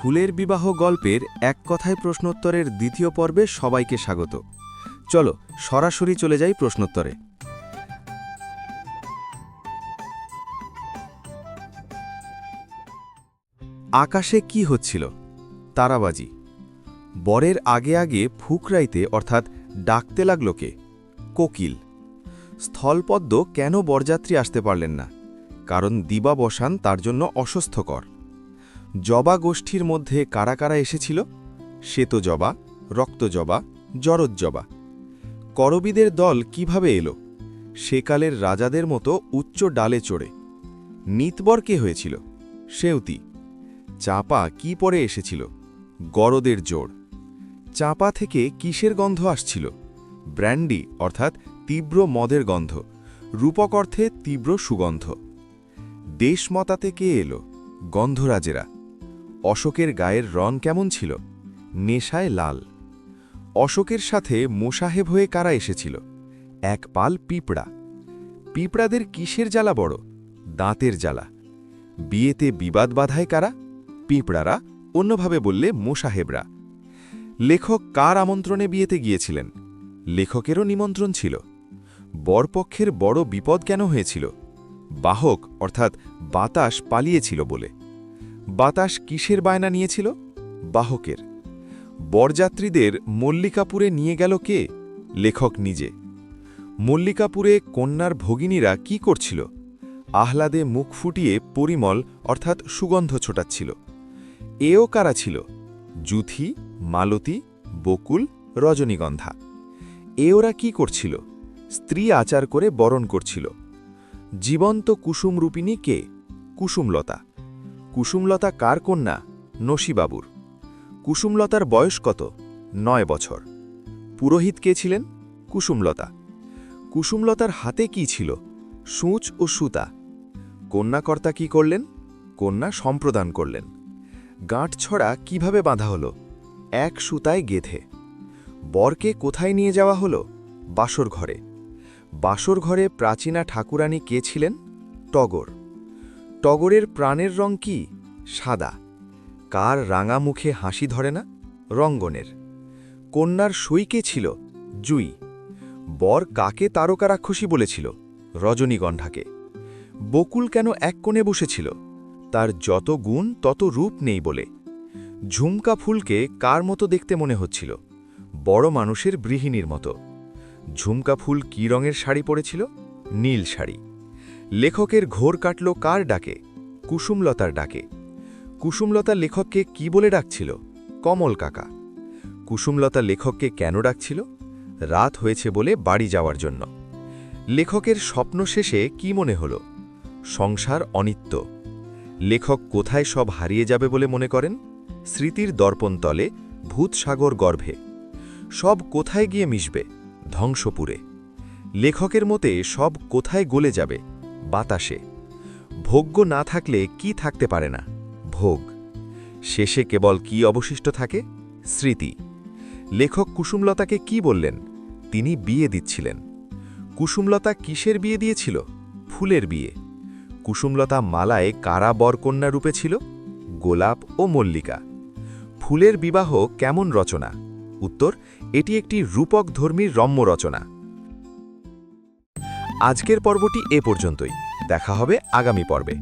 ফুলের বিবাহ গল্পের এক কথায় প্রশ্নোত্তরের দ্বিতীয় পর্বে সবাইকে স্বাগত। চলো সরাসরি চলে যাই প্রশ্নোত্তরে। আকাশে কি হচ্ছিল? তারাবাজি। বরের আগে আগে ফুকরাইতে অর্থাৎ ডাকতে লাগল কে? কোকিল। স্থলপদ্ম কেন বরযাত্রী আসতে পারলেন না? কারণ দিবাবসান তার জন্য অস্বস্থকর। জবা গোষ্ঠীর মধ্যে কারা কারা এসেছিল? শ্বেত জবা, রক্ত জবা, জরদ জবা। করবীদের দল কিভাবে এলো? সেকালের রাজাদের মতো উচ্চ ডালে চড়ে। নিতবর কে হয়েছিল? সেউতি। চাপা কি পরে এসেছিল? গরদের জোড়। চাপা থেকে কিসের গন্ধ আসছিল? ব্র্যান্ডি অর্থাৎ তীব্র মদের গন্ধ, রূপক অর্থে তীব্র সুগন্ধ। দেশমতাতে কে এলো? গন্ধরাজেরা। অশোকের গায়ের রং কেমন ছিল? নেশায় লাল। অশোকের সাথে মোসাহেব হয়ে কারা এসেছিল? এক পাল পিঁপড়া। পিঁপড়াদের কিসের জ্বালা বড়? দাঁতের জ্বালা। বিয়েতে বিবাদ বাধায় কারা? পিঁপড়ারা, অন্যভাবে বললে মোসাহেবরা। লেখক কার আমন্ত্রণে বিয়েতে গিয়েছিলেন? লেখকেরও নিমন্ত্রণ ছিল। বরপক্ষের বড় বিপদ কেন হয়েছিল? বাহক অর্থাৎ বাতাস পালিয়েছিল বলে। বাতাস কিসের বায়না নিয়েছিল? বাহকের। বরযাত্রীদের মল্লিকাপুরে নিয়ে গেল কে? লেখক নিজে। মল্লিকাপুরে কন্যার ভগিনীরা কি করছিল? আহ্লাদে মুখ ফুটিয়ে পরিমল অর্থাৎ সুগন্ধ ছোটাচ্ছিল। এও কারা ছিল? যুথি, মালতী, বকুল, রজনীগন্ধা। ওরা কি করছিল? স্ত্রী আচার করে বরণ করছিল। জীবন্ত কুসুমরূপিণী কে? কুসুমলতা। কুসুমলতা কার কন্যা? নসীবাবুর। কুসুমলতার বয়স কত? 9 বছর। পুরোহিত কে ছিলেন? কুসুমলতা। কুসুমলতার হাতে কি ছিল? সূচ ও সুতা। কন্যাকর্তা কি করলেন? কন্যা সম্প্রদান করলেন। গাঁটছড়া কিভাবে বাঁধা হলো? এক সুতায় গেঁথে। বরকে কোথায় নিয়ে যাওয়া হলো? বাসর ঘরে। বাসর ঘরে প্রাচীনা ঠাকুরানী কে ছিলেন? টগর। টগরের প্রাণের রং কি? সাদা। কার রাঙা মুখে হাসি ধরে না? রঙ্গনের। কন্যার সই কে ছিল? জুই। বর কাকে তারকা রাক্ষসী বলেছিল? রজনীগন্ধাকে। বকুল কেন এক কোণে বসেছিল? তার যত গুণ তত রূপ নেই বলে। ঝুমকা ফুলকে কার মতো দেখতে মনে হচ্ছিল? বড় মানুষের গৃহিণীর মতো। ঝুমকা ফুল কি রঙের শাড়ি পরেছিল? নীল শাড়ি। লেখকের ঘোর কাটল কার ডাকে? কুসুমলতার ডাকে। কুসুমলতা লেখককে কি বলে ডাকছিল? কমল কাকা। কুসুমলতা লেখককে কেন ডাকছিল? রাত হয়েছে বলে বাড়ি যাওয়ার জন্য। লেখকের স্বপ্ন শেষে কি মনে হল? সংসার অনিত্য। লেখক কোথায় সব হারিয়ে যাবে বলে মনে করেন? স্মৃতির দর্পণতলে, ভূতসাগর গর্ভে। সব কোথায় গিয়ে মিশবে? ধ্বংসপুরে। লেখকের মতে সব কোথায় গলে যাবে? বাতাসে। ভোগ্য না থাকলে কি থাকতে পারে না? ভোগ। শেষে কেবল কি অবশিষ্ট থাকে? স্মৃতি। লেখক কুসুমলতাকে কি বললেন? তিনি বিয়ে দিচ্ছিলেন। কুসুমলতা কিসের বিয়ে দিয়েছিল? ফুলের বিয়ে। কুসুমলতা মালায় কারা বরকন্যা রূপে ছিল? গোলাপ ও মল্লিকা। ফুলের বিবাহ কেমন রচনা? উত্তর, এটি একটি রূপকধর্মীর রম্য রচনা। আজকের পর্বটি এ পর্যন্তই। দেখা হবে আগামী পর্বে।